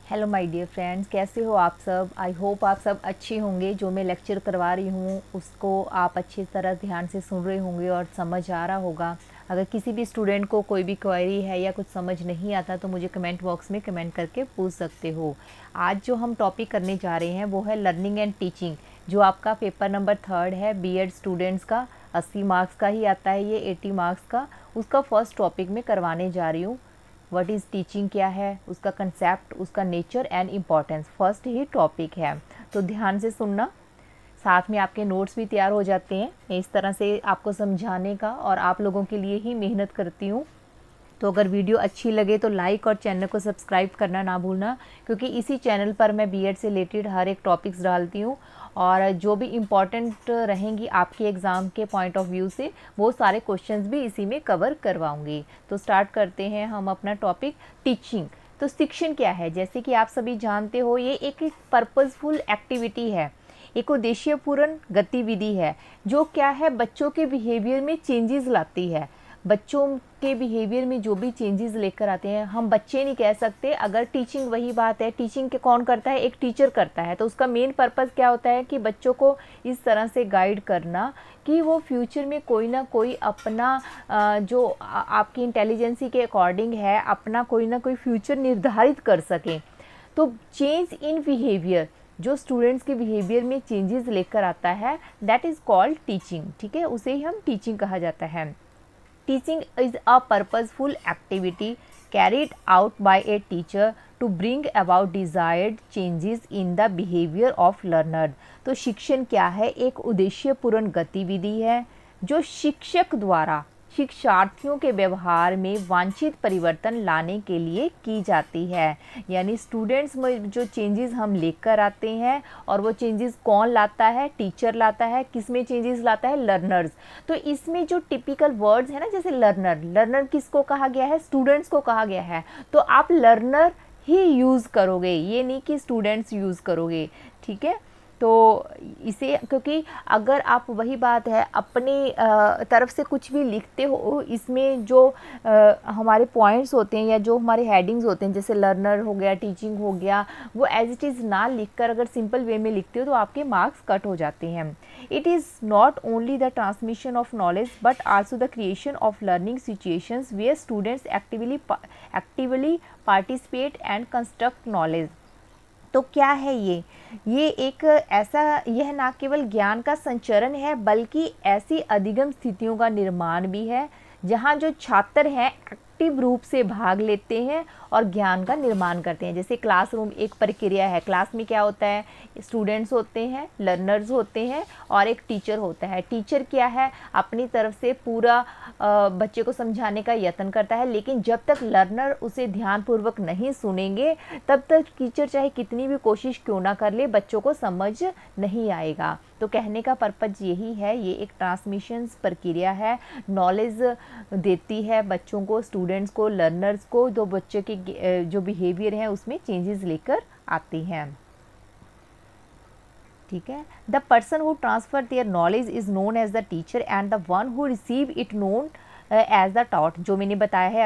Hello my dear friends, कैसे हो आप सब। आई होप आप सब अच्छे होंगे। जो मैं लेक्चर करवा रही हूँ उसको आप अच्छी तरह ध्यान से सुन रहे होंगे और समझ आ रहा होगा। अगर किसी भी स्टूडेंट को कोई भी क्वेरी है या कुछ समझ नहीं आता तो मुझे कमेंट बॉक्स में कमेंट करके पूछ सकते हो। आज जो हम टॉपिक करने जा रहे हैं वो है लर्निंग एंड टीचिंग, जो आपका पेपर नंबर 3 है बीएड स्टूडेंट्स का। 80 मार्क्स का ही आता है ये, 80 मार्क्स का। उसका फर्स्ट टॉपिक मैं करवाने जा रही हूँ। व्हाट इज़ टीचिंग क्या है, उसका कंसेप्ट, उसका nature and importance, first he topic है। तो ध्यान से सुनना, साथ में आपके नोट्स भी तैयार हो जाते हैं। मैं इस तरह से आपको समझाने का और आप लोगों के लिए ही मेहनत करती हूँ। तो अगर वीडियो अच्छी लगे तो लाइक और चैनल को सब्सक्राइब करना ना भूलना, क्योंकि इसी चैनल पर मैं बीएड से रिलेटेड हर एक टॉपिक्स डालती हूँ और जो भी इम्पॉर्टेंट रहेंगी आपके एग्ज़ाम के पॉइंट ऑफ व्यू से वो सारे क्वेश्चंस भी इसी में कवर करवाऊंगी। तो स्टार्ट करते हैं हम अपना टॉपिक टीचिंग। तो शिक्षण क्या है, जैसे कि आप सभी जानते हो ये एक पर्पसफुल एक्टिविटी है, एक उद्देश्यपूर्ण गतिविधि है जो क्या है बच्चों के बिहेवियर में चेंजेस लाती है। बच्चों के बिहेवियर में जो भी चेंजेस लेकर आते हैं, हम बच्चे नहीं कह सकते। अगर टीचिंग, वही बात है, टीचिंग के कौन करता है, एक टीचर करता है। तो उसका मेन पर्पस क्या होता है कि बच्चों को इस तरह से गाइड करना कि वो फ्यूचर में कोई ना कोई अपना जो आपकी इंटेलिजेंसी के अकॉर्डिंग है, अपना कोई ना कोई फ्यूचर निर्धारित कर सकें। तो चेंज इन बिहेवियर, जो स्टूडेंट्स के बिहेवियर में चेंजेस लेकर आता है, दैट इज़ कॉल्ड टीचिंग। ठीक है, उसे ही हम टीचिंग कहा जाता है। Teaching is a purposeful activity carried out by a teacher to bring about desired changes in the behavior of learner। तो शिक्षण क्या है, एक उद्देश्यपूर्ण गतिविधि है जो शिक्षक द्वारा शिक्षार्थियों के व्यवहार में वांछित परिवर्तन लाने के लिए की जाती है। यानी स्टूडेंट्स में जो चेंजेस हम लेकर आते हैं, और वो चेंजेस कौन लाता है, टीचर लाता है। किस में चेंजेस लाता है, लर्नर्स। तो इसमें जो टिपिकल वर्ड्स है ना, जैसे लर्नर, लर्नर किसको कहा गया है, स्टूडेंट्स को कहा गया है। तो आप लर्नर ही यूज़ करोगे, ये नहीं कि स्टूडेंट्स यूज़ करोगे। ठीक है, तो इसे, क्योंकि अगर आप, वही बात है, अपनी तरफ से कुछ भी लिखते हो, इसमें जो हमारे पॉइंट्स होते हैं या जो हमारे हेडिंग्स होते हैं, जैसे लर्नर हो गया, टीचिंग हो गया, वो एज इट इज़ ना लिखकर अगर सिंपल वे में लिखते हो तो आपके मार्क्स कट हो जाते हैं। It is not only the transmission of knowledge but also the creation of learning situations where students actively participate and construct knowledge. तो क्या है ये एक ऐसा, यह ना केवल ज्ञान का संचरण है बल्कि ऐसी अधिगम स्थितियों का निर्माण भी है जहाँ जो छात्र हैं एक्टिव रूप से भाग लेते हैं और ज्ञान का निर्माण करते हैं। जैसे क्लासरूम एक प्रक्रिया है, क्लास में क्या होता है, स्टूडेंट्स होते हैं, लर्नर्स होते हैं और एक टीचर होता है। टीचर क्या है, अपनी तरफ से पूरा बच्चे को समझाने का यत्न करता है, लेकिन जब तक लर्नर उसे ध्यानपूर्वक नहीं सुनेंगे तब तक टीचर चाहे कितनी भी कोशिश क्यों ना कर ले, बच्चों को समझ नहीं आएगा। तो कहने का पर्पज यही है, ये एक ट्रांसमिशन प्रक्रिया है, नॉलेज देती है बच्चों को, स्टूडेंट्स को, लर्नर्स को, जो बच्चे के जो बिहेवियर है उसमें चेंजेस लेकर आती हैं। ठीक है, the person who transfer their knowledge is known as the teacher and the one who receive it known as the taught. जो मैंने बताया है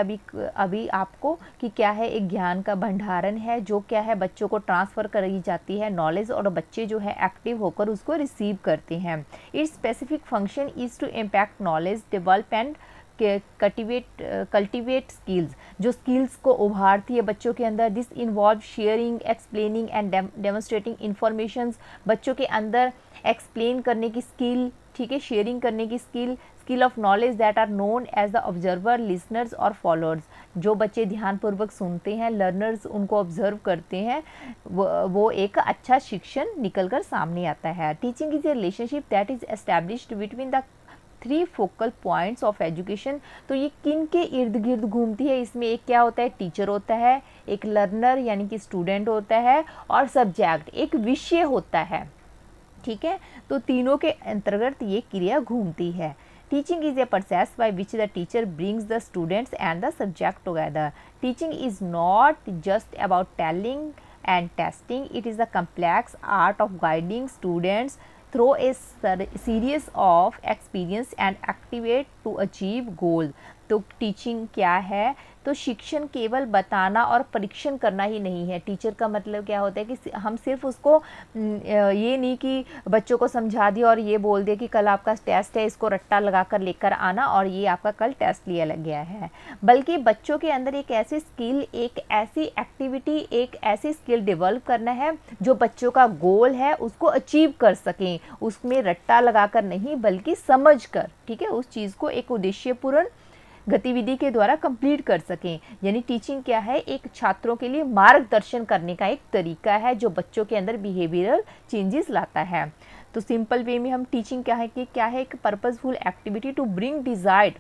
अभी आपको कि क्या है, एक ज्ञान का भंडारण है जो क्या है बच्चों को ट्रांसफ़र करी जाती है नॉलेज, और बच्चे जो है एक्टिव होकर उसको रिसीव करते हैं। Its specific function is to impact knowledge, develop and cultivate skills. जो स्किल्स को उभारती है बच्चों के अंदर। This involve sharing, explaining and demonstrating informations. बच्चों के अंदर एक्सप्लेन करने की स्किल, ठीक है, शेयरिंग करने की skill, skill of knowledge that are known as the observer, listeners और फॉलोअर्स। जो बच्चे ध्यानपूर्वक सुनते हैं, लर्नर्स उनको ऑब्जर्व करते हैं, वो एक अच्छा शिक्षण निकल कर सामने आता है। Teaching is A relationship that is established between the 3 focal points of education. तो ये किन के इर्द गिर्द घूमती है, इसमें एक क्या होता है, टीचर होता है, एक लर्नर यानी कि स्टूडेंट होता है, और सब्जेक्ट एक विषय होता है। ठीक है, तो तीनों के अंतर्गत ये क्रिया घूमती है। Teaching is a process by which the teacher brings the students and the subject together. Teaching is not just about telling and testing, it is a complex art of guiding students through a series of experience and activate to achieve goal। तो teaching क्या है, तो शिक्षण केवल बताना और परीक्षण करना ही नहीं है। टीचर का मतलब क्या होता है कि हम सिर्फ उसको ये नहीं कि बच्चों को समझा दिया और ये बोल दिया कि कल आपका टेस्ट है, इसको रट्टा लगा कर लेकर आना और ये आपका कल टेस्ट लिया लग गया है, बल्कि बच्चों के अंदर एक ऐसी स्किल, एक ऐसी एक्टिविटी, एक ऐसी स्किल डेवलप करना है जो बच्चों का गोल है उसको अचीव कर सकें, उसमें रट्टा लगाकर नहीं बल्कि समझकर, ठीक है, उस चीज़ को एक उद्देश्यपूर्ण गतिविधि के द्वारा कंप्लीट कर सकें। यानी टीचिंग क्या है, एक छात्रों के लिए मार्गदर्शन करने का एक तरीका है जो बच्चों के अंदर बिहेवियरल चेंजेस लाता है। तो सिंपल वे में हम टीचिंग क्या है कि क्या है, एक purposeful activity to bring desired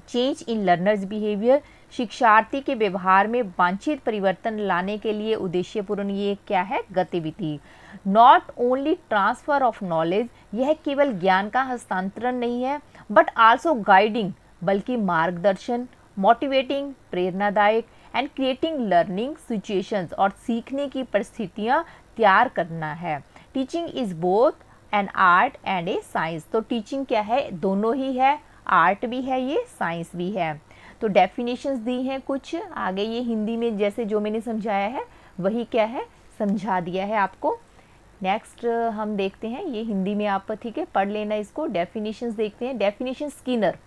change in learners behaviour, शिक्षार्थी के व्यवहार में वांछित परिवर्तन लाने के लिए उद्देश्यपूर्ण ये क्या है गतिविधि। Not only transfer of knowledge, यह केवल ज्ञान का हस्तांतरण नहीं है, बट आल्सो गाइडिंग, बल्कि मार्गदर्शन, मोटिवेटिंग, प्रेरणादायक एंड क्रिएटिंग लर्निंग सिचुएशंस, और सीखने की परिस्थितियां तैयार करना है। Teaching is both an art and A science. तो टीचिंग क्या है, दोनों ही है, आर्ट भी है, ये साइंस भी है। तो डेफिनेशंस दी हैं कुछ, आगे ये हिंदी में जैसे जो मैंने समझाया है वही क्या है समझा दिया है आपको। नेक्स्ट हम देखते हैं, ये हिंदी में आप ठीक है पढ़ लेना इसको। डेफिनेशंस देखते हैं। डेफिनेशन स्किनर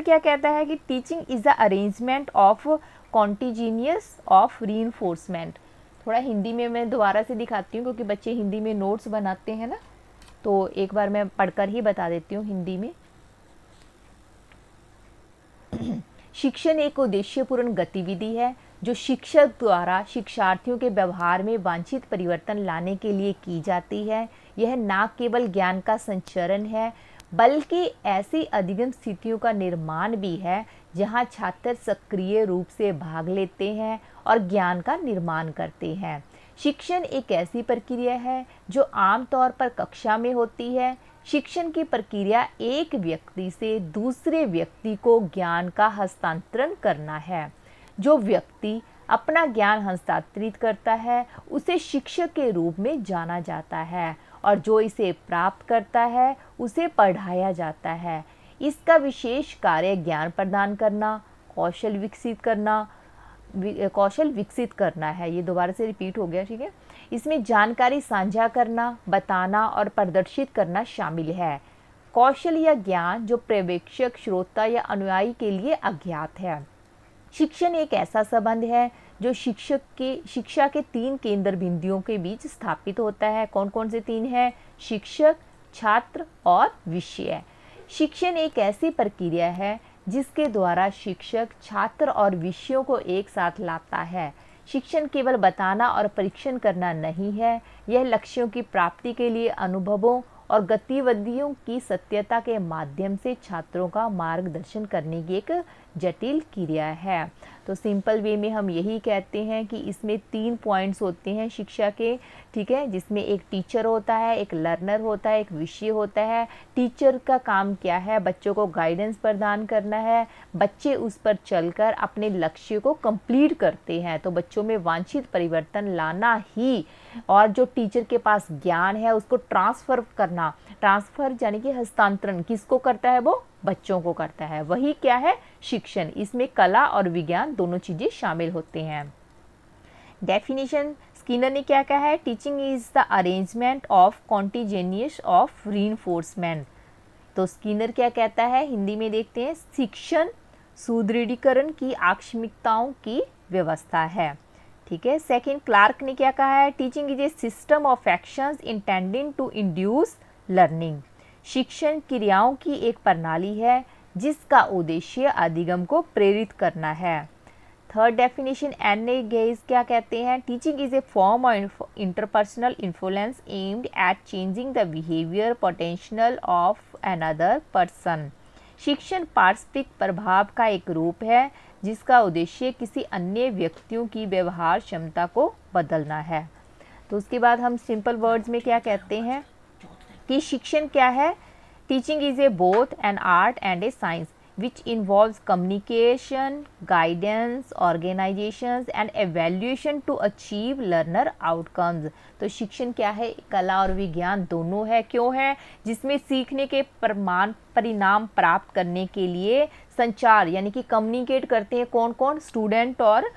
क्या कहता है कि teaching is the arrangement of contingencies of reinforcement. थोड़ा हिंदी में मैं दोबारा से दिखाती हूँ क्योंकि बच्चे हिंदी में नोट्स बनाते हैं ना, तो एक बार मैं पढ़कर ही बता देती हूँ हिंदी में। शिक्षण एक उद्देश्यपूर्ण गतिविधि है जो शिक्षक द्वारा शिक्षार्थियों के व्यवहार में वांछित परिवर्तन लाने के लिए की जाती है। यह न केवल ज्ञान का संचरण है बल्कि ऐसी अधिगम स्थितियों का निर्माण भी है जहां छात्र सक्रिय रूप से भाग लेते हैं और ज्ञान का निर्माण करते हैं। शिक्षण एक ऐसी प्रक्रिया है जो आमतौर पर कक्षा में होती है। शिक्षण की प्रक्रिया एक व्यक्ति से दूसरे व्यक्ति को ज्ञान का हस्तांतरण करना है। जो व्यक्ति अपना ज्ञान हस्तांतरित करता है उसे शिक्षक के रूप में जाना जाता है और जो इसे प्राप्त करता है उसे पढ़ाया जाता है। इसका विशेष कार्य ज्ञान प्रदान करना, कौशल विकसित करना है। ये दोबारा से रिपीट हो गया, ठीक है। इसमें जानकारी साझा करना, बताना और प्रदर्शित करना शामिल है। कौशल या ज्ञान जो पर्यवेक्षक, श्रोता या अनुयायी के लिए अज्ञात है। शिक्षण एक ऐसा संबंध है जो शिक्षा के 3 केंद्र बिंदुओं के बीच स्थापित होता है। कौन कौन से 3 हैं? शिक्षक, छात्र और विषय। शिक्षण एक ऐसी प्रक्रिया है जिसके द्वारा शिक्षक छात्र और विषयों को एक साथ लाता है। शिक्षण केवल बताना और परीक्षण करना नहीं है, यह लक्ष्यों की प्राप्ति के लिए अनुभवों और गतिविधियों की सत्यता के माध्यम से छात्रों का मार्गदर्शन करने की एक जटिल क्रिया है। तो सिंपल वे में हम यही कहते हैं कि इसमें 3 पॉइंट्स होते हैं शिक्षा के, ठीक है, जिसमें एक टीचर होता है, एक लर्नर होता है, एक विषय होता है। टीचर का काम क्या है? बच्चों को गाइडेंस प्रदान करना है, बच्चे उस पर चलकर अपने लक्ष्य को कंप्लीट करते हैं। तो बच्चों में वांछित परिवर्तन लाना ही, और जो टीचर के पास ज्ञान है उसको ट्रांसफर करना, ट्रांसफर यानी कि हस्तांतरण किसको करता है? वो बच्चों को करता है। वही क्या है? शिक्षण। इसमें कला और विज्ञान दोनों चीजें शामिल होते हैं। डेफिनेशन स्किनर ने क्या कहा है? Teaching is the arrangement of contingencies of reinforcement. तो स्किनर क्या कहता है? हिंदी में देखते हैं, शिक्षण सुदृढ़ीकरण की आकस्मिकताओं की व्यवस्था है, ठीक है। सेकंड, क्लार्क ने क्या कहा है? Teaching is a system of actions intending to induce learning. शिक्षण क्रियाओं की एक प्रणाली है जिसका उद्देश्य अधिगम को प्रेरित करना है। Third definition एन.ए. गेज क्या कहते हैं? Teaching is A form of interpersonal influence aimed at changing the behaviour potential of another person. शिक्षण पारस्परिक प्रभाव का एक रूप है जिसका उद्देश्य किसी अन्य व्यक्तियों की व्यवहार क्षमता को बदलना है। तो उसके बाद हम सिंपल वर्ड्स में क्या कहते हैं कि शिक्षण क्या है? Teaching is A both an art and A science. which involves communication, guidance, organizations and evaluation to achieve learner outcomes। तो शिक्षण क्या है, कला और विज्ञान दोनों है। क्यों है? जिसमें सीखने के परिणाम प्राप्त करने के लिए संचार यानी कि कम्युनिकेट करते हैं कौन कौन, स्टूडेंट और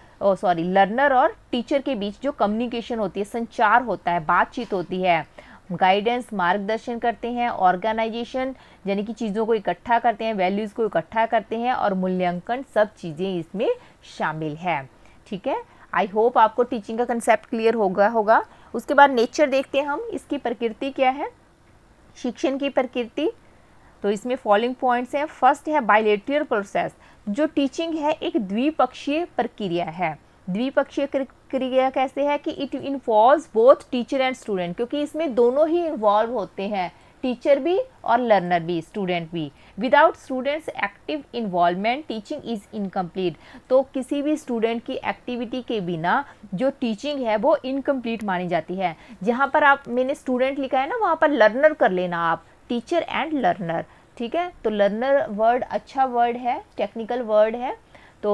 लर्नर और टीचर के बीच जो कम्युनिकेशन होती है, संचार होता है, बातचीत होती है। गाइडेंस मार्गदर्शन करते हैं, ऑर्गेनाइजेशन यानी कि चीज़ों को इकट्ठा करते हैं, वैल्यूज़ को इकट्ठा करते हैं, और मूल्यांकन, सब चीज़ें इसमें शामिल है। ठीक है, आई होप आपको टीचिंग का कंसेप्ट क्लियर होगा। उसके बाद नेचर देखते हैं हम, इसकी प्रकृति क्या है, शिक्षण की प्रकृति। तो इसमें फॉलोइंग पॉइंट्स हैं। फर्स्ट है बायलेटरल प्रोसेस। जो टीचिंग है एक द्विपक्षीय प्रक्रिया है। द्विपक्षीय प्रक्रिया कैसे है कि it involves both teacher and student, क्योंकि इसमें दोनों ही इन्वॉल्व होते हैं, टीचर भी और लर्नर भी, स्टूडेंट भी। Without students active involvement teaching is incomplete. तो किसी भी स्टूडेंट की एक्टिविटी के बिना जो टीचिंग है वो इनकम्प्लीट मानी जाती है। जहाँ पर आप मैंने स्टूडेंट लिखा है ना, वहाँ पर लर्नर कर लेना आप, टीचर एंड लर्नर। ठीक है, तो लर्नर वर्ड अच्छा वर्ड है, टेक्निकल वर्ड है, तो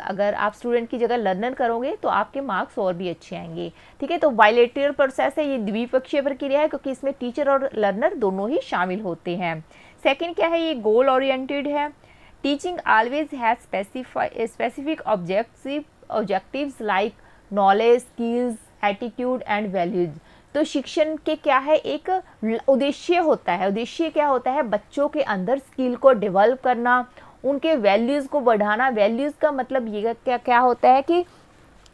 अगर आप स्टूडेंट की जगह लर्नर करोगे तो आपके मार्क्स और भी अच्छे आएंगे। ठीक है, तो बायलेटरल प्रोसेस है, ये द्विपक्षीय प्रक्रिया है क्योंकि इसमें टीचर और लर्नर दोनों ही शामिल होते हैं। सेकंड क्या है, ये गोल ओरिएंटेड है। Teaching always has specific objectives like knowledge, skills, attitude and values. तो शिक्षण के क्या है, एक उद्देश्य होता है। उद्देश्य क्या होता है, बच्चों के अंदर स्किल को डेवलप करना, उनके वैल्यूज़ को बढ़ाना। वैल्यूज़ का मतलब ये क्या होता है कि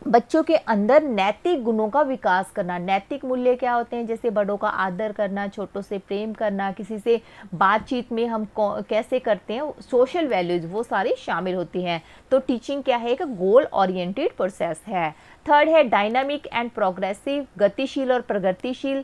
बच्चों के अंदर नैतिक गुणों का विकास करना। नैतिक मूल्य क्या होते हैं, जैसे बड़ों का आदर करना, छोटों से प्रेम करना, किसी से बातचीत में हम कैसे करते हैं, सोशल वैल्यूज़ वो सारी शामिल होती हैं। तो टीचिंग क्या है, एक गोल ओरिएंटेड प्रोसेस है। थर्ड है डायनामिक एंड प्रोग्रेसिव, गतिशील और प्रगतिशील।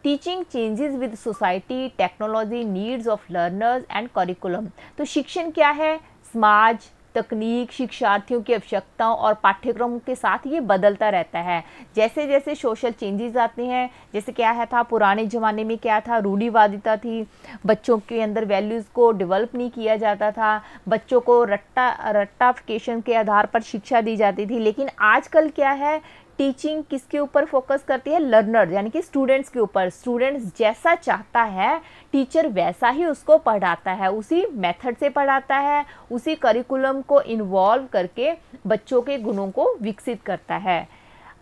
Teaching changes with society, technology, needs of learners and curriculum. तो शिक्षण क्या है, समाज, तकनीक, शिक्षार्थियों की आवश्यकताओं और पाठ्यक्रमों के साथ ये बदलता रहता है। जैसे जैसे सोशल चेंजेस आते हैं, जैसे क्या है था पुराने ज़माने में क्या था, रूढ़िवादिता थी, बच्चों के अंदर वैल्यूज़ को डेवलप नहीं किया जाता था, बच्चों को रट्टाफिकेशन के आधार पर शिक्षा दी जाती थी। लेकिन आजकल क्या है, टीचिंग किसके ऊपर फोकस करती है, लर्नर यानी कि स्टूडेंट्स के ऊपर। स्टूडेंट्स जैसा चाहता है टीचर वैसा ही उसको पढ़ाता है, उसी मेथड से पढ़ाता है, उसी करिकुलम को इन्वॉल्व करके बच्चों के गुणों को विकसित करता है।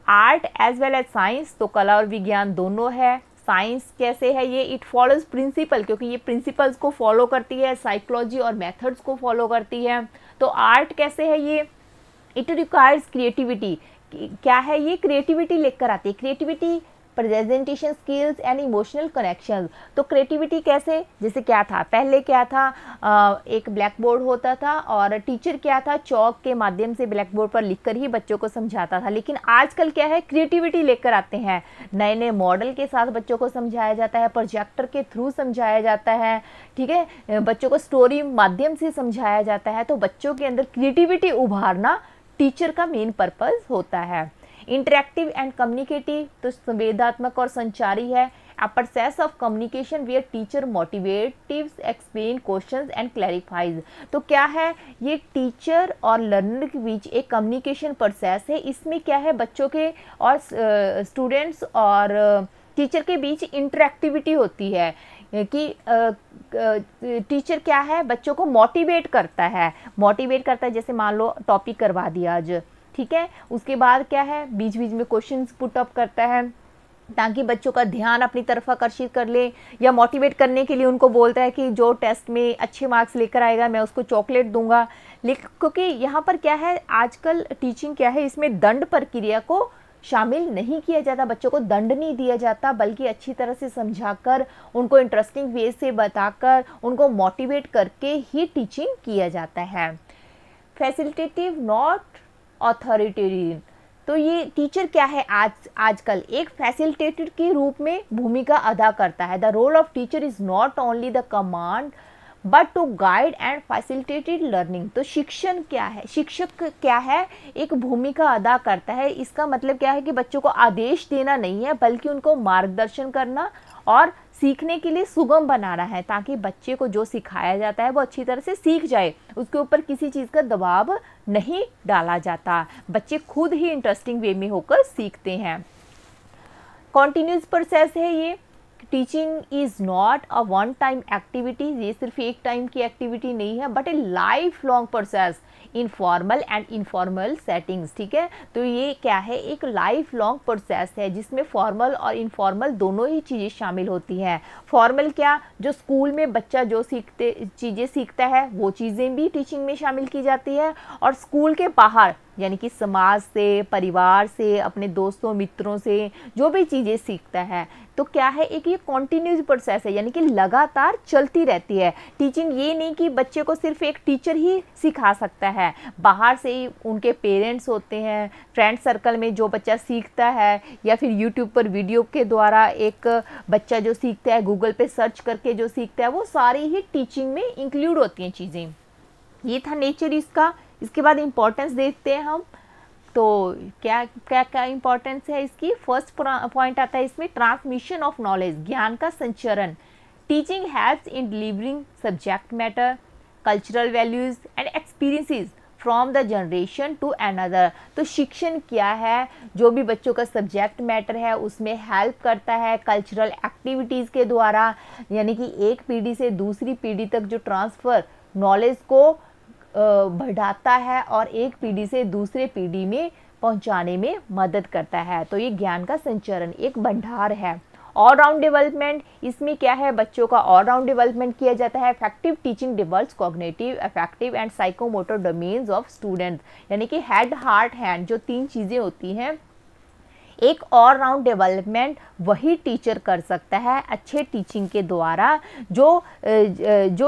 Art as well as science, तो कला और विज्ञान दोनों है। साइंस कैसे है ये, इट फॉलोज प्रिंसिपल, क्योंकि ये प्रिंसिपल्स को फॉलो करती है, साइकोलॉजी और मेथड्स को फॉलो करती है। तो आर्ट कैसे है ये, इट रिक्वायर्स क्रिएटिविटी। क्या है ये, क्रिएटिविटी लेकर आती है। Creativity, presentation skills and emotional connection. तो क्रिएटिविटी कैसे, जैसे क्या था पहले, क्या था एक ब्लैक बोर्ड होता था और टीचर क्या था चौक के माध्यम से ब्लैक बोर्ड पर लिखकर ही बच्चों को समझाता था। लेकिन आजकल क्या है, क्रिएटिविटी लेकर आते हैं, नए नए मॉडल के साथ बच्चों को समझाया जाता है, प्रोजेक्टर के थ्रू समझाया जाता है। ठीक है, बच्चों को स्टोरी माध्यम से समझाया जाता है। तो बच्चों के अंदर क्रिएटिविटी उभारना टीचर का मेन पर्पस होता है। इंटरेक्टिव एंड कम्युनिकेटिव, तो संवेदात्मक और संचारी है। A process of communication where teacher motivates, explain questions and clarifies. तो क्या है, ये टीचर और लर्नर के बीच एक कम्युनिकेशन प्रोसेस है। इसमें क्या है, बच्चों के और स्टूडेंट्स और टीचर के बीच इंटरेक्टिविटी होती है कि टीचर क्या है, बच्चों को मोटिवेट करता है। जैसे मान लो टॉपिक करवा दिया आज, ठीक है, उसके बाद क्या है, बीच बीच में क्वेश्चंस पुट अप करता है ताकि बच्चों का ध्यान अपनी तरफ आकर्षित कर ले, या मोटिवेट करने के लिए उनको बोलता है कि जो टेस्ट में अच्छे मार्क्स लेकर आएगा मैं उसको चॉकलेट दूंगा। लेकिन क्योंकि यहाँ पर क्या है, आजकल टीचिंग क्या है, इसमें दंड प्रक्रिया को शामिल नहीं किया जाता, बच्चों को दंड नहीं दिया जाता, बल्कि अच्छी तरह से समझाकर, उनको इंटरेस्टिंग वे से बताकर, उनको मोटिवेट करके ही टीचिंग किया जाता है। फैसिलिटेटिव नॉट ऑथोरिटेरियन, तो ये टीचर क्या है, आजकल एक फैसिलिटेटर के रूप में भूमिका अदा करता है। The role of teacher is not only the command but to guide and facilitated learning. तो शिक्षण क्या है, शिक्षक क्या है, एक भूमिका अदा करता है। इसका मतलब क्या है कि बच्चों को आदेश देना नहीं है, बल्कि उनको मार्गदर्शन करना और सीखने के लिए सुगम बनाना है, ताकि बच्चे को जो सिखाया जाता है वो अच्छी तरह से सीख जाए, उसके ऊपर किसी चीज़ का दबाव नहीं डाला जाता, बच्चे खुद ही इंटरेस्टिंग वे में होकर सीखते हैं। कॉन्टिन्यूस प्रोसेस है ये। Teaching is not a one time activity, ये सिर्फ एक टाइम की एक्टिविटी नहीं है, but A life long process in formal and informal settings. ठीक है, तो ये क्या है, एक लाइफ लॉन्ग प्रोसेस है जिसमें फॉर्मल और इनफॉर्मल दोनों ही चीज़ें शामिल होती हैं। फॉर्मल क्या, जो स्कूल में बच्चा जो चीज़ें सीखता है वो चीज़ें भी टीचिंग में शामिल की जाती है, और स्कूल के बाहर यानी कि समाज से, परिवार से, अपने दोस्तों मित्रों से जो भी चीज़ें सीखता है, तो क्या है, एक ये कॉन्टिन्यूस प्रोसेस है, यानी कि लगातार चलती रहती है। टीचिंग ये नहीं कि बच्चे को सिर्फ एक टीचर ही सिखा सकता है, बाहर से ही उनके पेरेंट्स होते हैं, फ्रेंड सर्कल में जो बच्चा सीखता है, या फिर यूट्यूब पर वीडियो के द्वारा एक बच्चा जो सीखता है, गूगल पे सर्च करके जो सीखता है, वो सारी ही टीचिंग में इंक्लूड होती हैं चीज़ें। ये था नेचर इसका। इसके बाद इम्पोर्टेंस देखते हैं हम, तो क्या क्या क्या इम्पोर्टेंस है इसकी। फर्स्ट पॉइंट आता है इसमें, ट्रांसमिशन ऑफ नॉलेज, ज्ञान का संचरण। Teaching helps in delivering subject matter, cultural values and experiences from the generation to another. तो शिक्षण क्या है, जो भी बच्चों का सब्जेक्ट मैटर है उसमें हेल्प करता है कल्चरल एक्टिविटीज़ के द्वारा, यानी कि एक पीढ़ी से दूसरी पीढ़ी तक जो ट्रांसफ़र नॉलेज को बढ़ाता है और एक पीढ़ी से दूसरे पीढ़ी में पहुंचाने में मदद करता है। तो ये ज्ञान का संचरण, एक भंडार है। ऑल राउंड डेवलपमेंट, इसमें क्या है, बच्चों का ऑल राउंड डेवलपमेंट किया जाता है। Effective teaching develops cognitive, affective and psychomotor domains of students, यानी कि हेड, हार्ट, हैंड, जो 3 चीज़ें होती हैं, एक ऑल राउंड डेवलपमेंट वही टीचर कर सकता है अच्छे टीचिंग के द्वारा, जो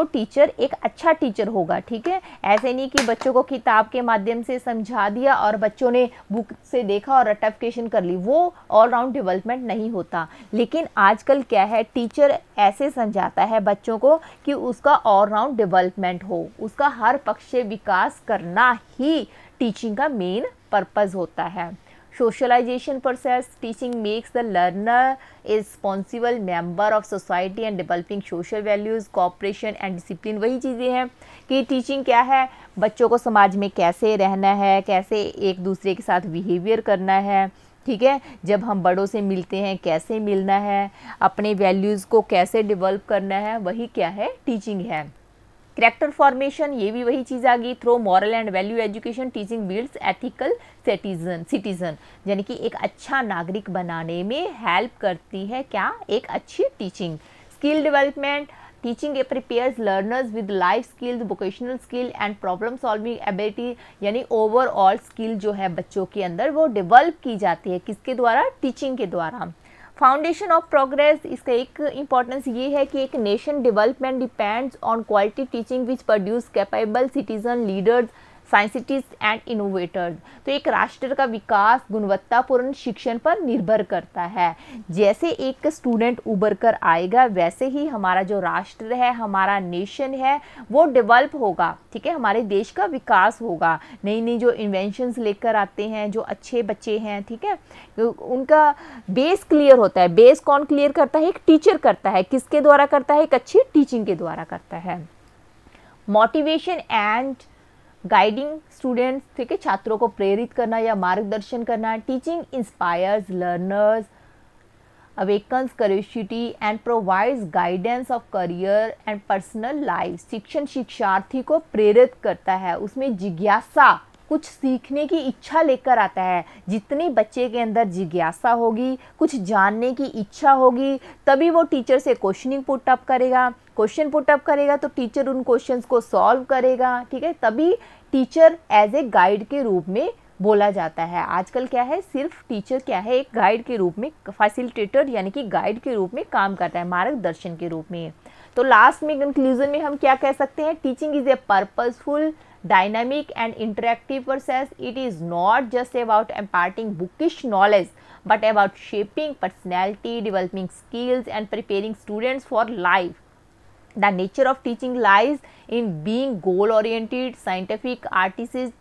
टीचर एक अच्छा टीचर होगा। ठीक है, ऐसे नहीं कि बच्चों को किताब के माध्यम से समझा दिया और बच्चों ने बुक से देखा और रटिफिकेशन कर ली, वो ऑल राउंड डेवलपमेंट नहीं होता। लेकिन आजकल क्या है, टीचर ऐसे समझाता है बच्चों को कि उसका ऑल राउंड डेवलपमेंट हो, उसका हर पक्ष से विकास करना ही टीचिंग का मेन पर्पज़ होता है। Socialization process, teaching makes the learner a responsible member of society and developing social values, cooperation and discipline। वही चीज़ें हैं कि टीचिंग क्या है, बच्चों को समाज में कैसे रहना है, कैसे एक दूसरे के साथ बिहेवियर करना है। ठीक है, जब हम बड़ों से मिलते हैं कैसे मिलना है, अपने वैल्यूज़ को कैसे डेवलप करना है, वही क्या है, टीचिंग है। कैरेक्टर फॉर्मेशन, ये भी वही चीज़ आ गई। Through moral and value education, teaching builds ethical citizen, यानी कि एक अच्छा नागरिक बनाने में हेल्प करती है क्या, एक अच्छी teaching. Skill development, teaching prepares learners with life skills, vocational skill and problem solving ability, यानी ओवरऑल स्किल जो है बच्चों के अंदर वो डेवलप की जाती है, किसके द्वारा, टीचिंग के द्वारा। फाउंडेशन ऑफ प्रोग्रेस, इसका एक इम्पॉर्टेंस ये है कि एक nation development depends on quality teaching which produce capable citizen, leaders, scientist and innovators. तो एक राष्ट्र का विकास गुणवत्तापूर्ण शिक्षण पर निर्भर करता है। जैसे एक स्टूडेंट उभर कर आएगा, वैसे ही हमारा जो राष्ट्र है, हमारा नेशन है, वो डेवलप होगा। ठीक है, हमारे देश का विकास होगा। नई नई जो इन्वेंशंस लेकर आते हैं जो अच्छे बच्चे हैं, ठीक है, उनका बेस क्लियर होता है। बेस कौन क्लियर करता है, एक टीचर करता है। किसके द्वारा करता है, एक अच्छी टीचिंग के द्वारा करता है। मोटिवेशन एंड गाइडिंग स्टूडेंट्स, ठीक है, छात्रों को प्रेरित करना या मार्गदर्शन करना। Teaching inspires learners, awakens curiosity and provides guidance of career and personal life. शिक्षण शिक्षार्थी को प्रेरित करता है, उसमें जिज्ञासा, कुछ सीखने की इच्छा लेकर आता है। जितनी बच्चे के अंदर जिज्ञासा होगी, कुछ जानने की इच्छा होगी, तभी वो टीचर से क्वेश्चनिंग पुट अप करेगा। क्वेश्चन पुट अप करेगा तो टीचर उन क्वेश्चंस को सॉल्व करेगा। ठीक है, तभी टीचर एज ए गाइड के रूप में बोला जाता है। आजकल क्या है, सिर्फ टीचर क्या है, एक गाइड के रूप में, फैसिलिटेटर यानी कि गाइड के रूप में काम करता है, मार्गदर्शन के रूप में। तो लास्ट में कंक्लूजन में हम क्या कह सकते हैं, teaching is A purposeful, dynamic and interactive process. It is not just about imparting bookish knowledge, but about shaping personality, developing skills and preparing students for life. The nature of teaching lies in being goal-oriented, scientific, artistic,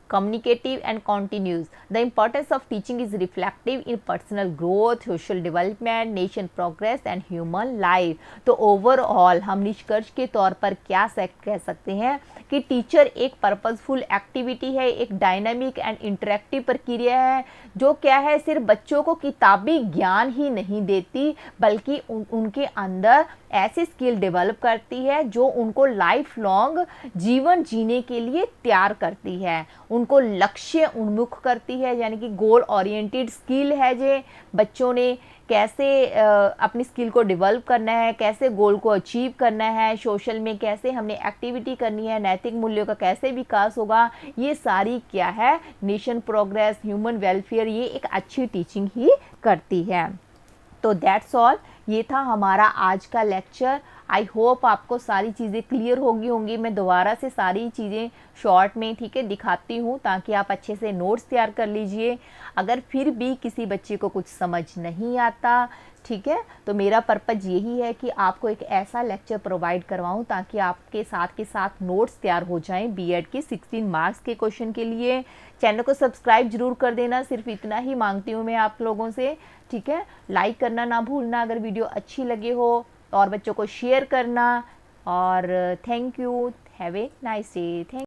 communicative and continuous. The importance of teaching is reflective in personal growth, social development, nation progress and human life. तो overall हम निष्कर्ष के तौर पर क्या कह सकते हैं कि टीचर एक पर्पसफुल एक्टिविटी है, एक डायनामिक एंड इंटरेक्टिव प्रक्रिया है जो क्या है सिर्फ बच्चों को किताबी ज्ञान ही नहीं देती बल्कि उनके अंदर ऐसी स्किल डेवलप करती है जो उनको लाइफ लॉन्ग जीवन जीने के लिए तैयार करती है, उनको लक्ष्य उन्मुख करती है, यानी कि गोल ओरिएंटेड स्किल है जो बच्चों ने कैसे अपनी स्किल को डेवलप करना है, कैसे गोल को अचीव करना है, सोशल में कैसे हमने एक्टिविटी करनी है, नैतिक मूल्यों का कैसे विकास होगा, ये सारी क्या है नेशन प्रोग्रेस, ह्यूमन वेलफेयर, ये एक अच्छी टीचिंग ही करती है। तो दैट्स ऑल, ये था हमारा आज का लेक्चर। आई होप आपको सारी चीज़ें क्लियर होंगी। मैं दोबारा से सारी चीज़ें शॉर्ट में ठीक है दिखाती हूँ ताकि आप अच्छे से नोट्स तैयार कर लीजिए। अगर फिर भी किसी बच्चे को कुछ समझ नहीं आता ठीक है तो मेरा पर्पज़ यही है कि आपको एक ऐसा लेक्चर प्रोवाइड करवाऊँ ताकि आपके साथ के साथ नोट्स तैयार हो जाएं बीएड के 16 मार्क्स के क्वेश्चन के लिए। चैनल को सब्सक्राइब जरूर कर देना, सिर्फ इतना ही मांगती हूँ मैं आप लोगों से ठीक है। लाइक करना ना भूलना अगर वीडियो अच्छी लगे हो, और बच्चों को शेयर करना। और thank you, have a nice day. Thank